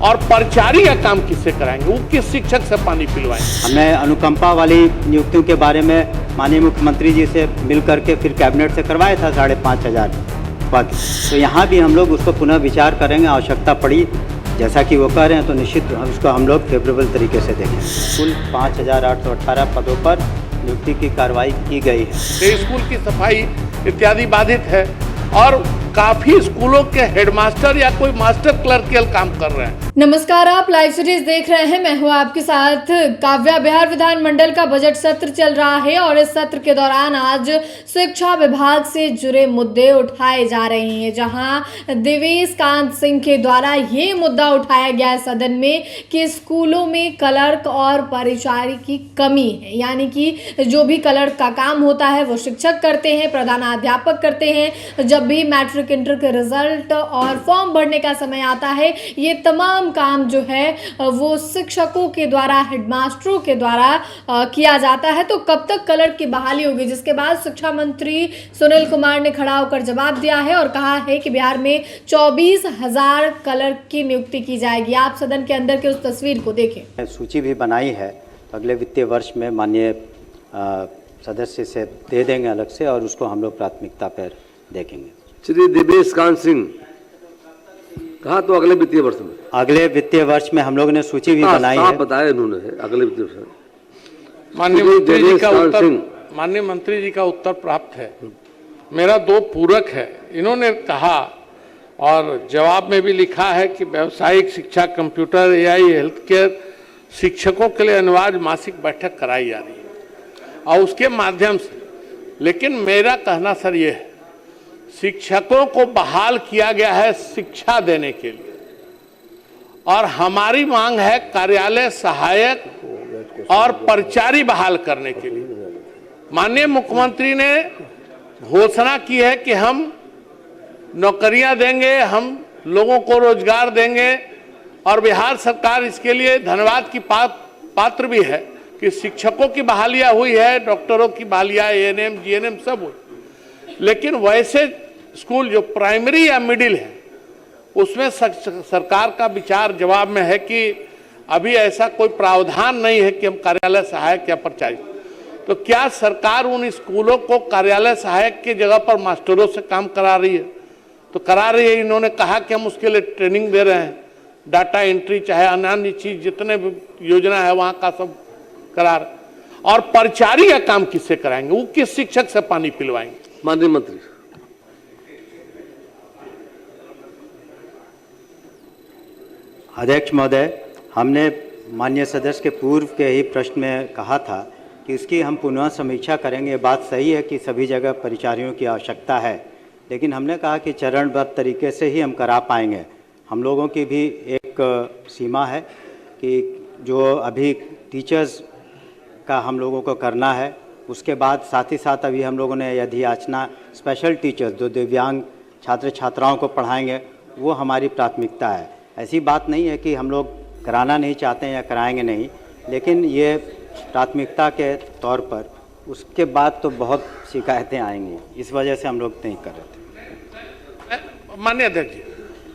और परिचारी का काम किससे कराएंगे? वो किस शिक्षक से पानी पिलवाएंगे? हमने अनुकंपा वाली नियुक्तियों के बारे में माननीय मुख्यमंत्री जी से मिल करके फिर कैबिनेट से करवाया था 5,500 पद। तो यहाँ भी हम लोग उसको पुनः विचार करेंगे, आवश्यकता पड़ी जैसा कि वो कह रहे हैं तो निश्चित उसको हम लोग फेवरेबल तरीके से देखें। कुल 5,818 पदों पर नियुक्ति की कार्रवाई की गई है। स्कूल की सफाई इत्यादि बाधित है और काफी स्कूलों के हेडमास्टर या कोई मास्टर क्लर्कियल काम कर रहे हैं। नमस्कार, आप लाइव सीरीज देख रहे हैं। मैं हूं आपके साथ काव्या। बिहार विधानमंडल का बजट सत्र चल रहा है और इस सत्र के दौरान आज शिक्षा विभाग से जुड़े मुद्दे उठाए जा रहे हैं, जहां देवेश कांत सिंह के द्वारा ये मुद्दा उठाया गया है सदन में कि स्कूलों में क्लर्क और परिचारी की कमी है, यानी कि जो भी क्लर्क का काम होता है वो शिक्षक करते हैं, प्रधानाध्यापक करते हैं। जब भी मैट्रिक इंटर के रिजल्ट और फॉर्म भरने का समय आता है, ये तमाम काम जो है वो शिक्षकों के द्वारा, हेडमास्टरों के द्वारा किया जाता है। तो कब तक क्लर्क की बहाली होगी? जिसके बाद शिक्षा मंत्री सुनील कुमार ने खड़ा होकर जवाब दिया है और कहा है कि बिहार में 24,000 क्लर्क की नियुक्ति की जाएगी। आप सदन के अंदर की उस तस्वीर को देखें। सूची भी बनाई है, अगले वित्तीय वर्ष में माननीय सदस्य से दे देंगे अलग से और उसको हम लोग प्राथमिकता पर देखेंगे। श्री देवेश कांत सिंह कहा तो अगले वित्तीय वर्ष में, अगले वित्तीय वर्ष में हम लोग ने सूची भी बनाई है। बताया इन्होंने अगले वित्तीय वर्ष में। माननीय मंत्री जी का उत्तर प्राप्त है। मेरा दो पूरक है। इन्होंने कहा और जवाब में भी लिखा है कि व्यावसायिक शिक्षा, कंप्यूटर, एआई, हेल्थ केयर शिक्षकों के लिए अनिवार्य मासिक बैठक कराई जा रही है और उसके माध्यम से। लेकिन मेरा कहना सर ये है, शिक्षकों को बहाल किया गया है शिक्षा देने के लिए और हमारी मांग है कार्यालय सहायक और परिचारी बहाल करने के लिए। माननीय मुख्यमंत्री ने घोषणा की है कि हम नौकरियां देंगे, हम लोगों को रोजगार देंगे और बिहार सरकार इसके लिए धन्यवाद की पात्र भी है कि शिक्षकों की बहालियां हुई है, डॉक्टरों की बहालियां, एएनएम, जीएनएम सब हुई। लेकिन वैसे स्कूल जो प्राइमरी या मिडिल है उसमें सरकार का विचार जवाब में है कि अभी ऐसा कोई प्रावधान नहीं है कि हम कार्यालय सहायक या परिचारी। तो क्या सरकार उन स्कूलों को कार्यालय सहायक की जगह पर मास्टरों से काम करा रही है? तो करा रही है। इन्होंने कहा कि हम उसके लिए ट्रेनिंग दे रहे हैं, डाटा एंट्री चाहे अन्य चीज जितने भी योजना है वहाँ का सब करा रहे। और परिचारी का काम किससे कराएंगे? वो किस शिक्षक से पानी पिलवाएंगे? माननीय मंत्री। अध्यक्ष महोदय, हमने माननीय सदस्य के पूर्व के ही प्रश्न में कहा था कि इसकी हम पुनः समीक्षा करेंगे। ये बात सही है कि सभी जगह परिचारियों की आवश्यकता है, लेकिन हमने कहा कि चरणबद्ध तरीके से ही हम करा पाएंगे। हम लोगों की भी एक सीमा है कि जो अभी टीचर्स का हम लोगों को करना है, उसके बाद साथ ही साथ अभी हम लोगों ने यदि याचना स्पेशल टीचर्स जो दिव्यांग छात्र छात्राओं को पढ़ाएंगे, वो हमारी प्राथमिकता है। ऐसी बात नहीं है कि हम लोग कराना नहीं चाहते हैं या कराएंगे नहीं, लेकिन ये प्राथमिकता के तौर पर उसके बाद तो बहुत शिकायतें आएंगी, इस वजह से हम लोग नहीं कर रहे थे। माननीय अध्यक्ष जी,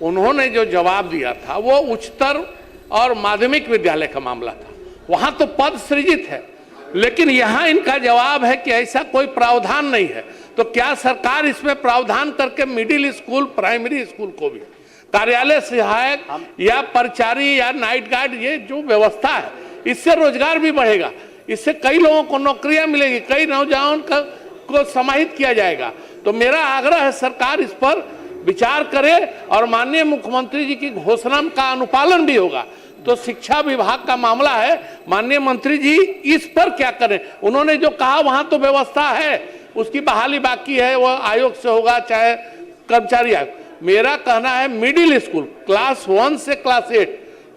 उन्होंने जो जवाब दिया था वो उच्चतर और माध्यमिक विद्यालय का मामला था, वहां तो पद सृजित है। लेकिन यहाँ इनका जवाब है कि ऐसा कोई प्रावधान नहीं है। तो क्या सरकार इसमें प्रावधान करके मिडिल स्कूल, प्राइमरी स्कूल को भी कार्यालय सहायक या परिचारी या नाइट गार्ड, ये जो व्यवस्था है, इससे रोजगार भी बढ़ेगा, इससे कई लोगों को नौकरियां मिलेगी, कई नौजवान को समाहित किया जाएगा। तो मेरा आग्रह है सरकार इस पर विचार करे और माननीय मुख्यमंत्री जी की घोषणा का अनुपालन भी होगा। तो शिक्षा विभाग का मामला है, माननीय मंत्री जी इस पर क्या करें? उन्होंने जो कहा वहां तो व्यवस्था है, उसकी बहाली बाकी है, वो आयोग से होगा चाहे कर्मचारी आयोग। मेरा कहना है मिडिल स्कूल क्लास 1 से क्लास 8,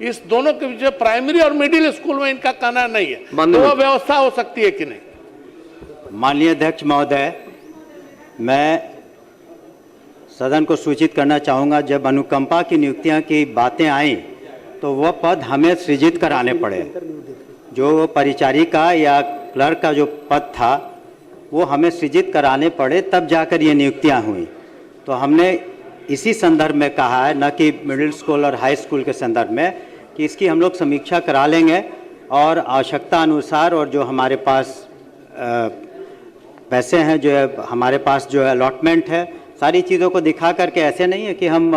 इस दोनों के बीच प्राइमरी और मिडिल स्कूल में इनका कहना नहीं है, तो वो व्यवस्था हो सकती है कि नहीं? माननीय अध्यक्ष महोदय, मैं सदन को सूचित करना चाहूँगा, जब अनुकंपा की नियुक्तियाँ की बातें आई तो वह पद हमें सृजित कराने पड़े। जो परिचारी का या क्लर्क का जो पद था वो हमें सृजित कराने पड़े, तब जाकर ये नियुक्तियाँ हुई। तो हमने इसी संदर्भ में कहा है, न कि मिडिल स्कूल और हाई स्कूल के संदर्भ में, कि इसकी हम लोग समीक्षा करा लेंगे और आवश्यकता अनुसार और जो हमारे पास पैसे हैं, जो है हमारे पास जो अलॉटमेंट है, सारी चीज़ों को दिखा करके, ऐसे नहीं है कि हम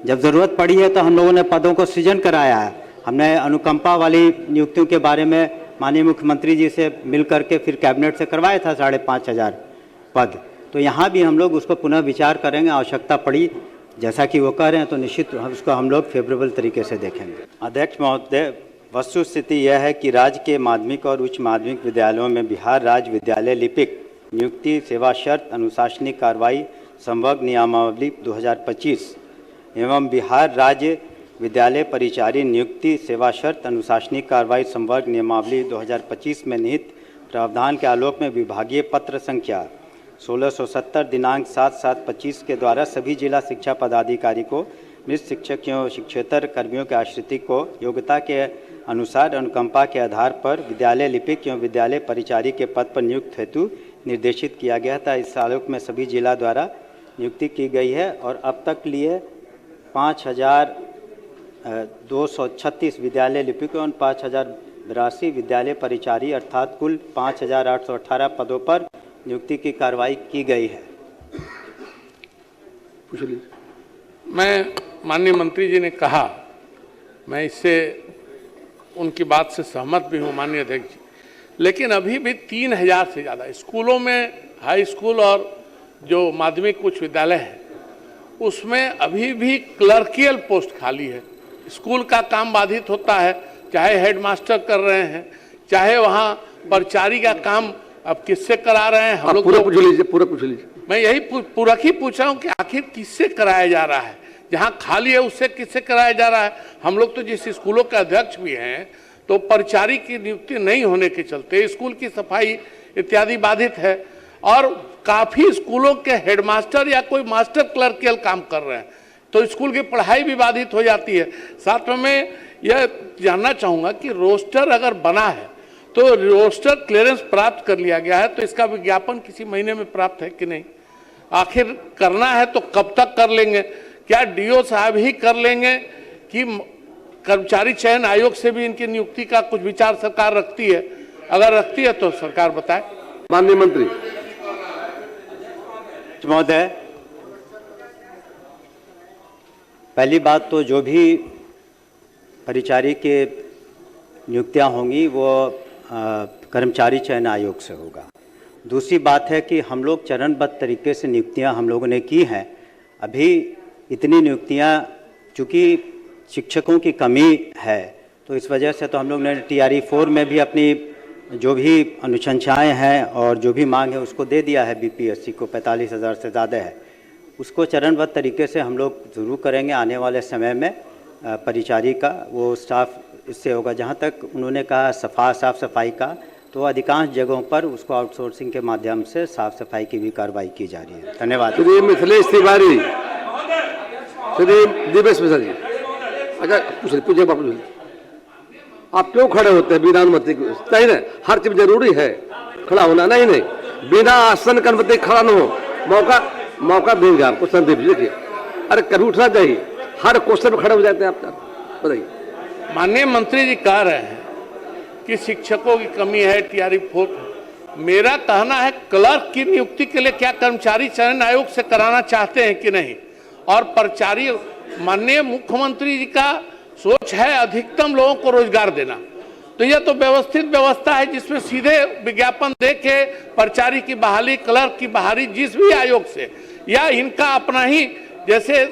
जब ज़रूरत पड़ी है तो हम लोगों ने पदों को सृजन कराया है। हमने अनुकंपा वाली नियुक्तियों के बारे में माननीय मुख्यमंत्री जी से मिल करके फिर कैबिनेट से करवाया था 5,500 पद। तो यहाँ भी हम लोग उसको पुनः विचार करेंगे, आवश्यकता पड़ी जैसा कि वो कह रहे हैं तो निश्चित उसको हम लोग फेवरेबल तरीके से देखेंगे। अध्यक्ष महोदय, वस्तुस्थिति यह है कि राज्य के माध्यमिक और उच्च माध्यमिक विद्यालयों में बिहार राज्य विद्यालय लिपिक नियुक्ति सेवा शर्त अनुशासनिक कार्रवाई संवर्ग नियमावली 2025 एवं बिहार राज्य विद्यालय परिचारी नियुक्ति सेवा शर्त अनुशासनिक कार्रवाई संवर्ग नियमावली 2025 में निहित प्रावधान के आलोक में विभागीय पत्र संख्या 1670 दिनांक 7/7/25 के द्वारा सभी जिला शिक्षा पदाधिकारी को मृत शिक्षक एवं शिक्षेतर कर्मियों के आश्रित को योग्यता के अनुसार अनुकंपा के आधार पर विद्यालय लिपिक एवं विद्यालय परिचारी के पद पर नियुक्त हेतु निर्देशित किया गया था। इस आलोक में सभी जिला द्वारा नियुक्ति की गई है और अब तक लिए 5,236 विद्यालय लिपिक एवं 5,082 विद्यालय परिचारी अर्थात कुल 5,818 पदों पर नियुक्ति की कार्रवाई की गई है। मैं माननीय मंत्री जी ने कहा, मैं इससे उनकी बात से सहमत भी हूँ माननीय अध्यक्ष जी, लेकिन अभी भी 3,000 से ज़्यादा स्कूलों में, हाई स्कूल और जो माध्यमिक उच्च विद्यालय है उसमें अभी भी क्लर्कियल पोस्ट खाली है। स्कूल का काम बाधित होता है, चाहे हेडमास्टर कर रहे हैं, चाहे वहाँ परिचारी का काम अब किससे करा रहे हैं हम लोग। पूरा पूछ लीजिए, पूरा पूछ लीजिए। मैं यही पूरक ही पूछ रहा हूँ कि आखिर किससे कराया जा रहा है, जहाँ खाली है उससे किससे कराया जा रहा है। हम लोग तो जिस स्कूलों के अध्यक्ष भी हैं तो परिचारी की नियुक्ति नहीं होने के चलते स्कूल की सफाई इत्यादि बाधित है और काफी स्कूलों के हेडमास्टर या कोई मास्टर क्लर्कियल काम कर रहे हैं, तो स्कूल की पढ़ाई भी बाधित हो जाती है। साथ में मैं यह जानना चाहूँगा कि रोस्टर अगर बना है तो रोस्टर क्लियरेंस प्राप्त कर लिया गया है, तो इसका विज्ञापन किसी महीने में प्राप्त है कि नहीं? आखिर करना है तो कब तक कर लेंगे? क्या डीओ साहब ही कर लेंगे कि कर्मचारी चयन आयोग से भी इनकी नियुक्ति का कुछ विचार सरकार रखती है? अगर रखती है तो सरकार बताए। माननीय मंत्री महोदय, पहली बात तो जो भी परिचारी के नियुक्तियां होंगी वो कर्मचारी चयन आयोग से होगा। दूसरी बात है कि हम लोग चरणबद्ध तरीके से नियुक्तियां हम लोगों ने की हैं। अभी इतनी नियुक्तियां, चूँकि शिक्षकों की कमी है तो इस वजह से तो हम लोग ने TRE 4 में भी अपनी जो भी अनुशंसाएँ हैं और जो भी मांग है उसको दे दिया है। BPSC को 45,000 से ज़्यादा है, उसको चरणबद्ध तरीके से हम लोग ज़रूर करेंगे। आने वाले समय में परिचारी का वो स्टाफ इससे होगा। जहाँ तक उन्होंने कहा साफ सफाई का, तो अधिकांश जगहों पर उसको आउटसोर्सिंग के माध्यम से साफ सफाई की भी कार्रवाई की जा रही है। धन्यवाद। श्री मिथिलेश तिवारी, श्री दिवेश मिश्रा जी। अच्छा पूछिए बापू, आप क्यों खड़े होते हैं बिना अनुमति? नहीं नहीं, हर चीज जरूरी है खड़ा होना। नहीं नहीं, बिना आसन की अनुमति खड़ा न हो। मौका देंगे आपको संदीप जी। देखिए, अरे कभी उठना चाहिए, हर क्वेश्चन में खड़े हो जाते हैं आप। बताइए। माननीय मंत्री जी कह रहे हैं कि शिक्षकों की कमी है, TRE 4। मेरा कहना है क्लर्क की नियुक्ति के लिए क्या कर्मचारी चयन आयोग से कराना चाहते हैं कि नहीं? और परिचारी, माननीय मुख्यमंत्री जी का सोच है अधिकतम लोगों को रोजगार देना, तो यह तो व्यवस्थित व्यवस्था है जिसमें सीधे विज्ञापन दे के परिचारी की बहाली, क्लर्क की बहाली जिस भी आयोग से, या इनका अपना ही जैसे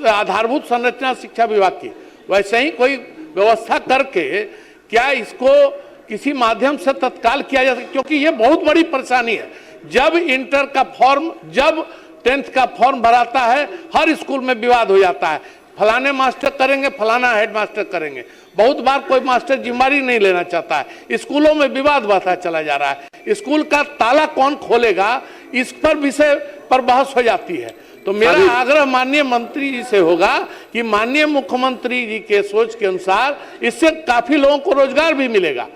आधारभूत संरचना शिक्षा विभाग की वैसे ही कोई व्यवस्था करके क्या इसको किसी माध्यम से तत्काल किया जा सकता? क्योंकि ये बहुत बड़ी परेशानी है। जब इंटर का फॉर्म, जब 10th का फॉर्म भराता है, हर स्कूल में विवाद हो जाता है। फलाने मास्टर करेंगे, फलाना हेडमास्टर करेंगे। बहुत बार कोई मास्टर जिम्मेदारी नहीं लेना चाहता है। स्कूलों में विवाद बढ़ता चला जा रहा है। स्कूल का ताला कौन खोलेगा, इस पर विषय पर बहस हो जाती है। तो मेरा आग्रह माननीय मंत्री जी से होगा कि माननीय मुख्यमंत्री जी के सोच के अनुसार इससे काफी लोगों को रोजगार भी मिलेगा,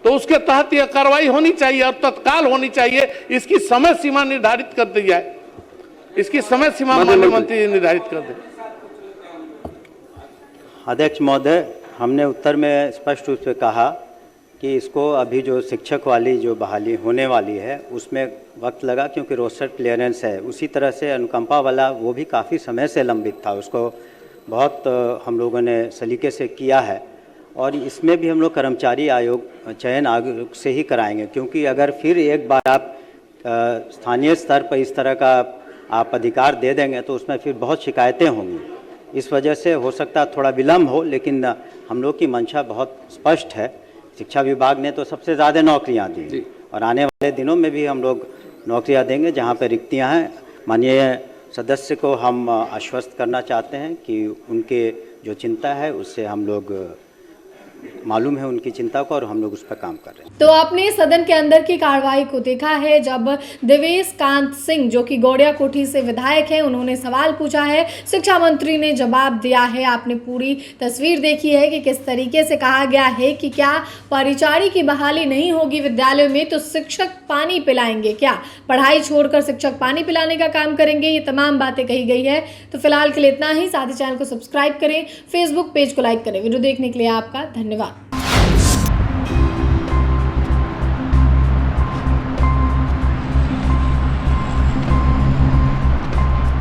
तो उसके तहत यह कार्रवाई होनी चाहिए और तत्काल होनी चाहिए। इसकी समय सीमा निर्धारित कर दी जाए। इसकी समय सीमा माननीय मंत्री जी निर्धारित कर दें। अध्यक्ष महोदय, हमने उत्तर में स्पष्ट रूप से कहा कि इसको अभी जो शिक्षक वाली जो बहाली होने वाली है उसमें वक्त लगा, क्योंकि रोस्टर क्लियरेंस है। उसी तरह से अनुकंपा वाला वो भी काफ़ी समय से लंबित था, उसको बहुत हम लोगों ने सलीके से किया है। और इसमें भी हम लोग कर्मचारी आयोग चयन आयोग से ही कराएंगे, क्योंकि अगर फिर एक बार आप स्थानीय स्तर पर इस तरह का आप अधिकार दे देंगे तो उसमें फिर बहुत शिकायतें होंगी। इस वजह से हो सकता है थोड़ा विलम्ब हो, लेकिन हम लोग की मंशा बहुत स्पष्ट है। शिक्षा विभाग ने तो सबसे ज़्यादा नौकरियां दी और आने वाले दिनों में भी हम लोग नौकरियां देंगे जहां पर रिक्तियां हैं। माननीय सदस्य को हम आश्वस्त करना चाहते हैं कि उनके जो चिंता है उससे हम लोग मालूम है उनकी चिंता को, और हम लोग उस पर काम कर रहे हैं। तो आपने सदन के अंदर की कार्रवाई को देखा है, जब देवेश कांत सिंह जो कि गौड़िया कोठी से विधायक हैं, उन्होंने सवाल पूछा है, शिक्षा मंत्री ने जवाब दिया है। आपने पूरी तस्वीर देखी है कि किस तरीके से कहा गया है कि क्या परिचारी की बहाली नहीं होगी विद्यालय में तो शिक्षक पानी पिलाएंगे क्या, पढ़ाई छोड़कर शिक्षक पानी पिलाने का काम करेंगे, ये तमाम बातें कही गई है। तो फिलहाल के लिए इतना ही। साथ ही चैनल को सब्सक्राइब करें, फेसबुक पेज को लाइक करें। वीडियो देखने के लिए आपका धन्यवाद।